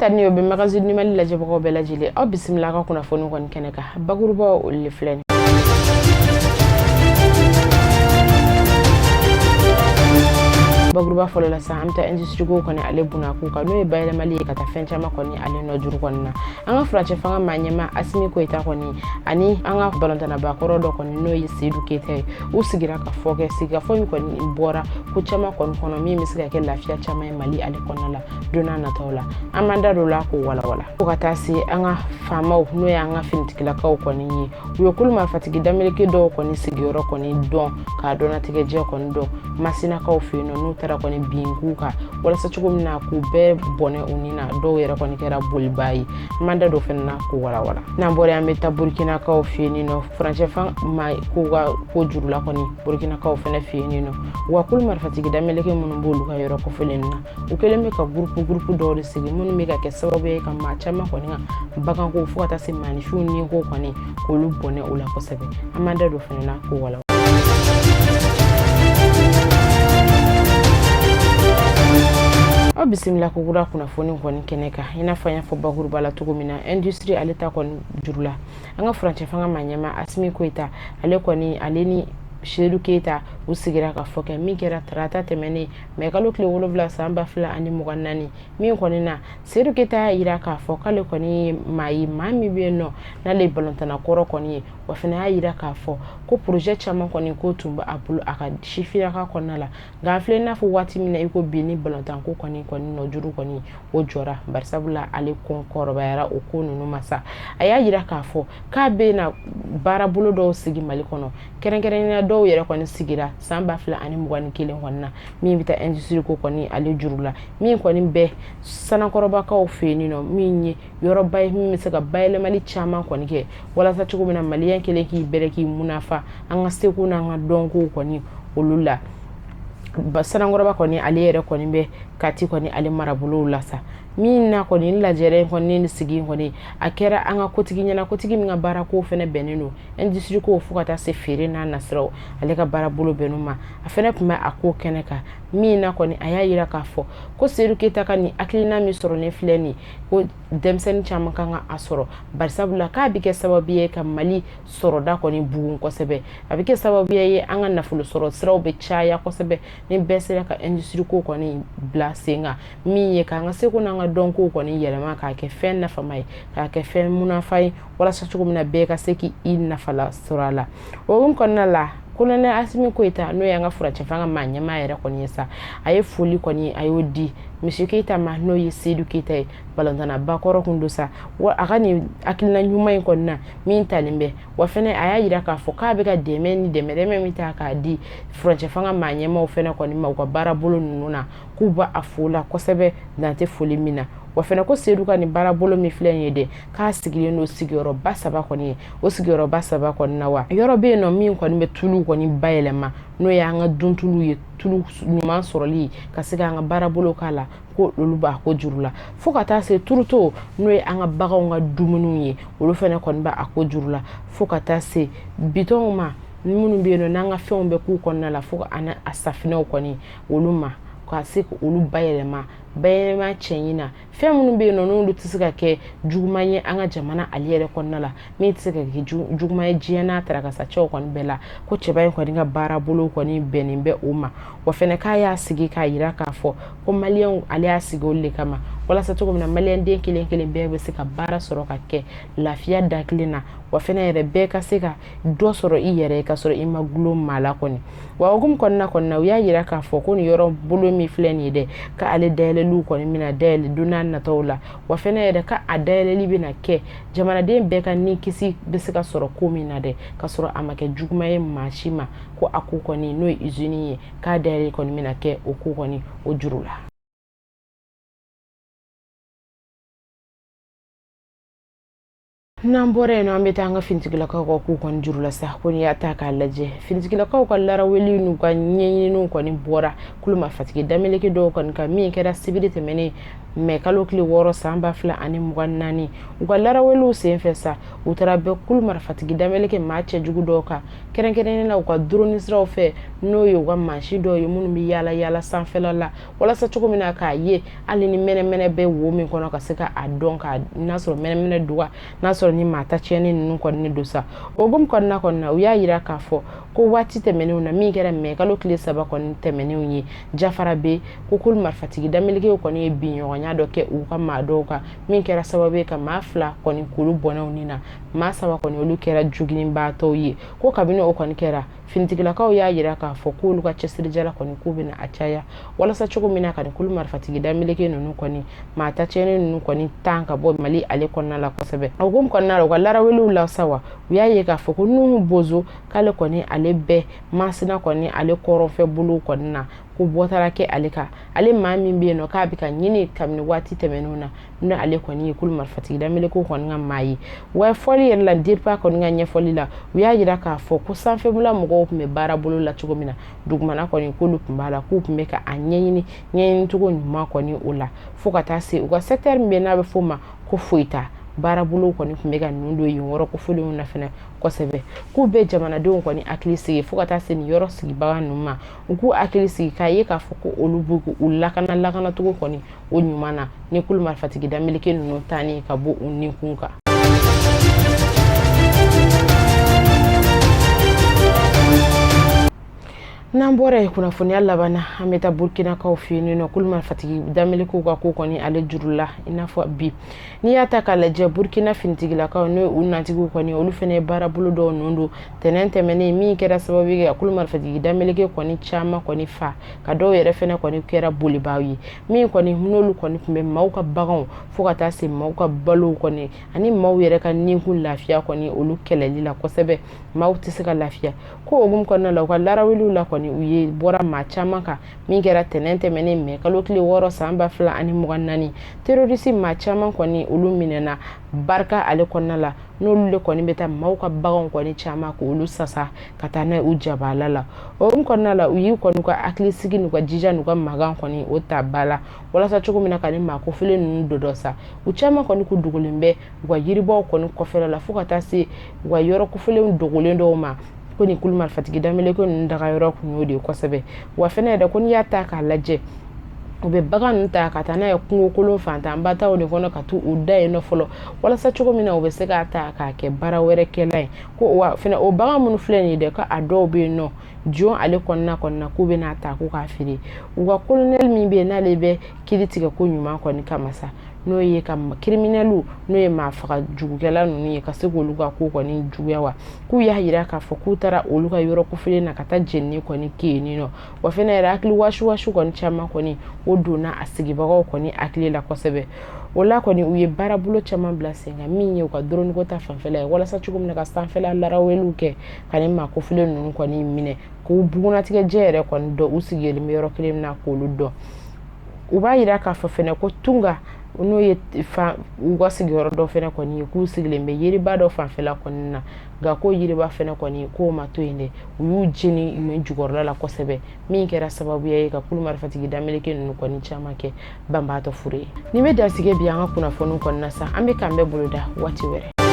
ka ni o be magazine numali la jabo ko be la jili o bismillah ka kuna fonu kon keneka baguruba o le flen bagruba folo la sa amta industry go koni ale buna ku ka no e bayle mali ka ta fencha ma koni ale no juru konna anga frache fanga manyema asimi ko ita koni ani anga balontana ba koro do koni no yi sidu kete u sigira ka foke siga fo mi koni bora ku chama kon kono mi misiga ke lafiya chama mali ale konna la dona na tawla amanda do la ko wala ko kata si anga fama no ya anga fintikila ka koni yi yo kulma fatigi dameleke do koni sigiro koni don ka dona tike je koni do masina ka ofino no tara koni binguka wala sa chugo mina ku be bone unina do yera koni kera bulbai manda do fenna ku wala na mbore ameta Burkina ka ofini no franche fan mai ku ga ko jurula koni Burkina ka ofena fini no wa kul marfatigi dameleke mun bolu ka yero ko felenna u keleme ka grupu do de sigi mun mi ka ke sababu ka ma chama koni bakan ko fuata se manifu ni ko koni ko lu bone ula ko sebe amanda do fenna ku wala bismillah ko gura kuna foni kon keneka ina fanya fo baguru bala tugumina industry aleta kon jurula anga franche fanga manyama asmi ko ita ale koni aleni shedu keta usigira ka foke mi kera trata temeni me kalo kle wolovla samba fla ani mugannani mi koni na shedu keta ira ka foka le koni mai mami bieno na le balontana koro koni wa fina ira ka fo ko projet chama koni ko tumba apulu aka shifira ka konala gafle na fu wati mina iko bini balontan ko koni no juru koni o jora barsabula ale konkoro bayara o ko nunu masa aya ira ka fo ka be na barabulo do sigi malikono keren na do yere koni sigira samba fla ani mugani kelen konna mi bita industry ko koni ale jurula mi koni be sana koroba ka o feni no mi nyi yoroba mi sega bayle mali chama koni ke wala sa chugo mina mali yankele ki bereki munafa anga seku na nga donko koni olula basana ngoroba koni ale yere koni be kati koni ale marabulo lasa mina koni la jere koni ni sigi koni akera anga kotigi nyana kotigi minga bara ko fene beneno industry ko fukata se fere na nasro ale ka bara bulo benuma afene kuma ako keneka mina koni aya yira ka fo ko seru kita kani aklina mi soro ne fleni ko demsen chama kanga asoro barsabula ka bike sababiye ka mali soro da koni bugun ko sebe abike sababiye anga nafulu soro sro be chaya ko sebe ni besere ka industry ko koni blasinga mi ye ka nga se ko na donko koni yelema ka ke fen na famai ka ke fen munafai wala sa chugo mina be ka seki in na fala sorala o konna la kulene asimi ko ita no yanga fura chefanga manya mayere koni yesa aye fuli koni ayodi mishikita ma no yisidu kita balantana bakoro kundusa wa akani akilina nyuma konna min talimbe wa fene aya yira ka foka be ka demeni demere mita ka di fura chefanga manya ma ofena koni ma ko barabulu nuna kuba afula kosebe dante fuli mina wa fene ko seduka ni barabolo mi flenye de ka sigile no sigiro basaba koni o sigiro basaba koni na wa yoro be no mi koni be tulu koni bayelema no ya nga duntulu ye tulu nyuma soroli ka siga nga barabolo kala ko luluba ko jurula fokata se turuto no ya nga baga nga dumunu ye olu fene koni ba akojurula fokata se bitoma munu be no nga fombe ku konna la foka ana asafina koni oluma kwa siku ulu bayelema chenyina femunu be no no lutisika ke jugumanye anga jamana aliyere konnala mi tisika ke jugumaye jiana taraka sa cho kon bela ko chebay ko dinga barabulu ko ni benimbe uma wa fene kaya sigi ka yira ka fo ko malion aliya sigi olle kama wala sa to ko na malien den kilen be sika bara soro ka ke lafiya daklina wa fene rebe ka sika do soro iyere ka soro imaglo mala koni wa ogum konna ya yira ka fo ko ni yoro bulu mi fleni de ka ale dele lu ko ni mina dele dunan na tawla wa fene de ka adele libina ke jamana den be ka ni kisi be sika soro ko mina de ka soro amake jugumaye mashima ko akuko ni no izuni ka dele ko ni mina ke okuko ni ojurula N'an bɔra yen nɔ an bɛ taa an ka finitigilakaw ka k'u kɔni juru la sa ko n'i y'a ta k'a lajɛ finitigilakaw ka laraweli n'u ka ɲɛɲiniw kɔni bɔra kulu marifatigi dameleke dɔw kɔni kan min kɛra sibiri tɛmɛnen mais kalo tile 6 san 2024 u ka laraweliw senfɛ sa u taara bɛɛ kulu marifatigi dameleke maa cɛjugu dɔw kan kɛrɛnkɛrɛnnen na u ka drone siraw fɛ n'o ye u ka mansi dɔw ye minnu bɛ yaala yaala sanfɛla la walasa cogo min na k'a ye hali ni mɛnɛmɛnɛ bɛ wo min kɔnɔ ka se ka a dɔn ka n'a sɔrɔ mɛnɛmɛnɛ doga n'a sɔrɔ ni maa ta tiɲɛni ninnu kɔni don sa o gom kɔnɔna u y'a yira k'a fɔ ko waati tɛmɛnenw na min kɛra mai kalo tile 3 kɔni tɛmɛnenw ye jafara be ko kulu marifatigi damelekew kɔni ye binɲɔgɔnya dɔ kɛ u ka maa dɔw kan min kɛra sababu ye ka maa 2 kɔni kulu bɔnɛw ni na maa 3 kɔni olu kɛra juguninbaatɔw ye ko kabini o kɔni kɛra finitigilakaw y'a yira k'a fɔ k'olu ka cɛsirijala kɔni k'u bɛna a caya walasa cogo min na ka kulu marifatigi dameleke ninnu kɔni maa ta tiɲɛni ninnu kɔni tan ka bɔ Mali ale kɔnɔna la kosɛbɛ o gom kɔnɔna la u ka laraweliw la sawa u y'a ye k'a fɔ ko Nuhu Bozo k'ale kɔni ale bɛɛ masina kɔni ale kɔrɔfɛ bolo kɔni na ko bɔtara kɛ ale kan ale maa min bɛ yen nɔ k'a bɛ ka ɲini kabini waati tɛmɛnenw na ni ale kɔni ye kulu marifatigi damelekew kɔni ka maa ye wa fɔli yɛrɛ la DERPA kɔni ka ɲɛfɔli la u y'a yira k'a fɔ ko sanfɛmula mɔgɔw tun bɛ baara bolo la cogo min na dugumana kɔni k'olu tun b'a la k'u tun bɛ ka a ɲɛɲini cogo ɲuman kɔni o la fo ka taa se u ka secteur min bɛ n'a bɛ f'o ma ko Foyita baarabolo kɔni tun bɛ ka ninnu don yen yɔrɔ kofolenw na fɛnɛ kosɛbɛ k'u bɛ jamanadenw kɔni hakili sigi fo ka taa se nin yɔrɔ sigibaga ninnu ma u k'u hakili sigi k'a ye k'a fɔ ko olu b'u u lakana cogo kɔni o ɲuman na ni kulu marifatigi dameleke ninnu taani ka bɔ u nikun kan. N'an bɔra yen kunnafoniya laban an bɛ taa Burkinakaw fɛ yen nɔ kulu marifatigi damelekew ka ko kɔni ale juru la i n'a fɔ bi n'i y'a ta k'a lajɛ Burkina finitigilakaw n'o u nantigiw kɔni olu fɛnɛ ye baarabolo dɔw nɔ don tɛnɛn tɛmɛnen min kɛra sababu ye ka kulu marifatigi dameleke kɔni caman kɔni fa ka dɔw yɛrɛ fɛnɛ kɔni kɛra bolibaaw ye min kɔni n'olu kɔni tun bɛ maaw ka baganw fo ka taa se maaw ka balow kɔni ani maaw yɛrɛ ka ninkun lafiya kɔni olu kɛlɛli la kosɛbɛ maaw tɛ se ka lafiya ko o hukumu kɔnɔna la u ka laraweliw la kɔni u ye bɔra maa caman kan min kɛra tɛnɛn tɛmɛnen mai kalo tile 6 san 2024 terroriste maa caman kɔni olu minɛna barika ale kɔnɔna la n'olu le kɔni bɛ taa maaw ka baganw kɔni caman ko olu sasa ka taa n'a u jabala la o kɔnɔna la u y'u kɔni ka hakili sigi n'u ka jija n'u ka magan kɔni o ta bala walasa cogo min na ka ni maa kofelen ninnu dɔ sa u caman kɔni ku dogolen bɛ u ka yiribaw kɔni kɔfɛla la fo ka taa se u ka yɔrɔ kofelenw dogolen dɔw ma ko ni kulu marifatigi dameleke ninnu daga yɔrɔ kun y'o de kosɛbɛ wa fɛnɛ yɛrɛ ko n'i y'a ta k'a lajɛ u bɛ bagan ninnu ta ka taa n'a ye kungo kolon fantanbataw de kɔnɔ ka t'u da yen nɔ fɔlɔ walasa cogo min na u bɛ se k'a ta k'a kɛ baara wɛrɛ kɛla ye ko wa fɛnɛ o bagan minnu filɛ nin ye dɛ ko a dɔw bɛ yen nɔ jon ale kɔnɔna k'u bɛ n'a ta k'u k'a feere u ka colonel min bɛ yen n'ale bɛ kiiri tigɛ ko ɲuman kɔni kama sa n'o ye ka criminels n'o ye maa faga jugukɛla ninnu ye ka se k'olu ka ko kɔni juguya wa k'u y'a yira k'a fɔ k'u taara olu ka yɔrɔ kofelen na ka taa jenini kɔni kɛ yen nɔ wa fɛnɛ yɛrɛ hakili wasi kɔni caman kɔni o donna a sigibagaw kɔni hakili la kosɛbɛ o la kɔni u ye baarabolo caman bila sen kan min ye u ka drone ko ta fanfɛla ye walasa cogo min na ka sanfɛla laraweliw kɛ ka ni maa kofelen ninnu kɔni minɛ k'u bugunatigɛjɛ yɛrɛ kɔni dɔn u sigilen bɛ yɔrɔ kelen na k'olu dɔn u b'a yira k'a fɔ fɛnɛ ko Tunga n'o ye u ka sigiyɔrɔ dɔ fɛnɛ kɔni ye k'u sigilen bɛ yiriba dɔ fanfɛla kɔni na nka ko yiriba fɛnɛ kɔni k'o ma to yen dɛ u y'u jeni yen jukɔrɔla la kosɛbɛ min kɛra sababuya ye ka kulu marifatigi dameleke ninnu kɔni caman kɛ banbaatɔ fure ye nin bɛ dansige bi an ka kunnafoniw kɔnɔna sa an bɛ k'an bɛɛ bolo da waati wɛrɛ